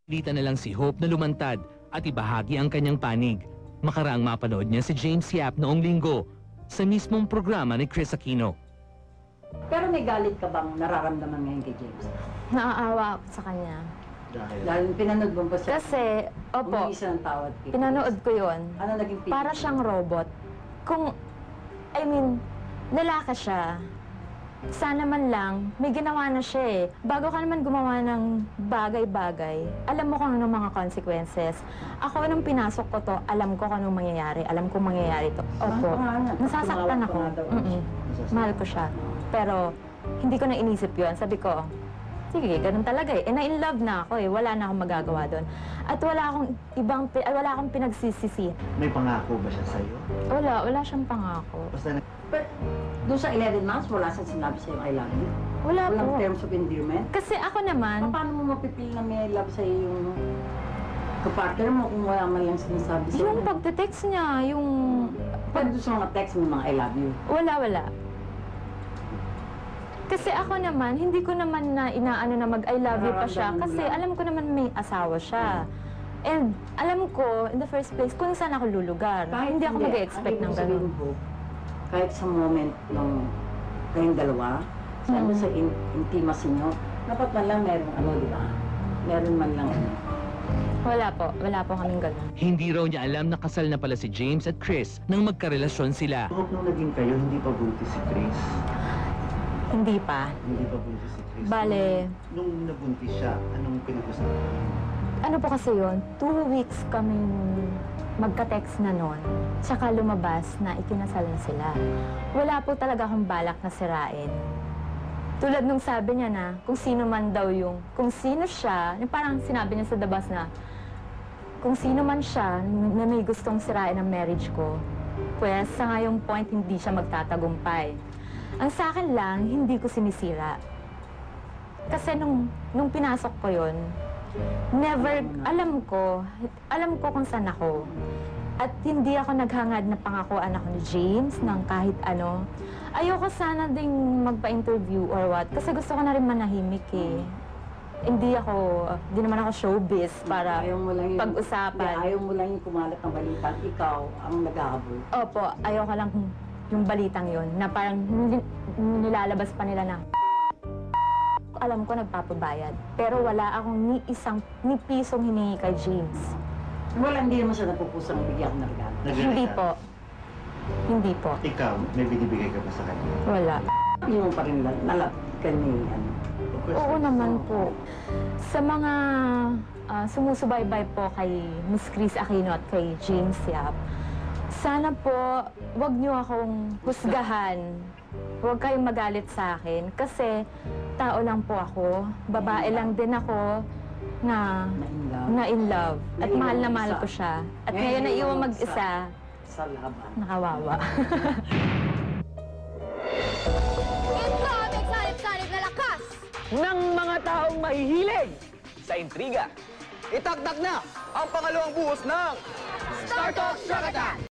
Lita na lang si Hope na lumantad at ibahagi ang kanyang panig. Makaraang mapanood niya si James Yap noong linggo sa mismong programa ni Chris Aquino. Pero may galit ka bang nararamdaman ngayon kay James? Naaawa ako sa kanya. Dahil pinanood mo ba siya? Kasi, opo, Umisa ng tawad kay pinanood ko yun. Ano naging feeling? Para siyang robot. Lalaki siya. Sana man lang, may ginawa na siya eh. Bago ka naman gumawa ng bagay-bagay, alam mo kung anong mga consequences. Ako, nung pinasok ko to, alam ko kung anong mangyayari. Alam kong mangyayari to. Opo. Nasasaktan ako. Mahal ko siya. Pero, hindi ko na inisip yun. Sabi ko, sige, ganun talaga eh. Na-in love na ako eh. Wala na akong magagawa doon. At wala akong pinagsisisi. May pangako ba siya sa'yo? Wala siyang pangako. Basta But doon sa 11 months, wala siyang sinabi sa'yo I love you? Wala Walang po. terms of endearment? Kasi ako naman, Paano mo mapipil na may love sa'yo yung kapartner mo kung wala man lang sinasabi sa'yo? yung pagte-text niya, yung... Pag doon sa mga text mo, mga I love you. Wala. Kasi ako naman, hindi ko naman na inaano na mag-I love you pa siya. Kasi alam ko naman may asawa siya. And alam ko, in the first place, kung saan ako lulugar. Hindi ako mag-expect ng ganun. Kahit sa moment ng kayong dalawa, sa intimacy nyo, dapat man lang meron di ba? Meron man lang Wala po kaming ganun. Hindi raw niya alam na kasal na pala si James at Chris nang magkarelasyon sila. Hope nung naging kayo, hindi pa buntis si Chris. Hindi pa. Hindi pa buntis si Chris. Bale. Nung nabuntis siya, anong pinag-usapan? Ano po kasi yun, 2 weeks kaming magka-text na noon. Tsaka lumabas na ikinasal na sila. Wala po talaga akong balak na sirain. Tulad nung sabi niya na, kung sino man daw kung sino siya, yung parang sinabi niya sa dabas na, kung sino man siya na may gustong sirain ang marriage ko, pues sa ngayong point, hindi siya magtatagumpay. Ang sa akin lang, hindi ko sinisira. Kasi nung pinasok ko yon, alam ko kung saan ako. At hindi ako naghangad na pangakuan ako ni James ng kahit ano. Ayoko sana ding magpa-interview or what, kasi gusto ko na rin manahimik eh. Hindi naman ako showbiz para pag-usapan. Ayaw mo lang yung kumalat ng balita, ikaw ang naghahabol. Opo, ayoko lang yung balitang yon na parang nilalabas pa nila na alam ko nagpapabayad. Pero wala akong ni pisong hiningi kay James. Hindi naman siya napupusang bigyan ng regalo. Hindi po. Ikaw, may binibigay ka ba sa kanya? Wala. Hindi mo pa rin nalap ka ni Oo naman po. Sa mga sumusubaybay po kay Miss Chris Aquino at kay James Yap, sana po wag niyo akong husgahan. Huwag kayong magalit sa akin kasi tao lang po ako. Babae lang din ako na in love. At mahal na mahal ko siya. At ngayon na iwan mag-isa, sa laban. nakawawa. Ito ang excited na lakas ng mga taong mahihilig sa intriga. Itakdak na ang pangalawang buhos ng Star Talk Shakatan!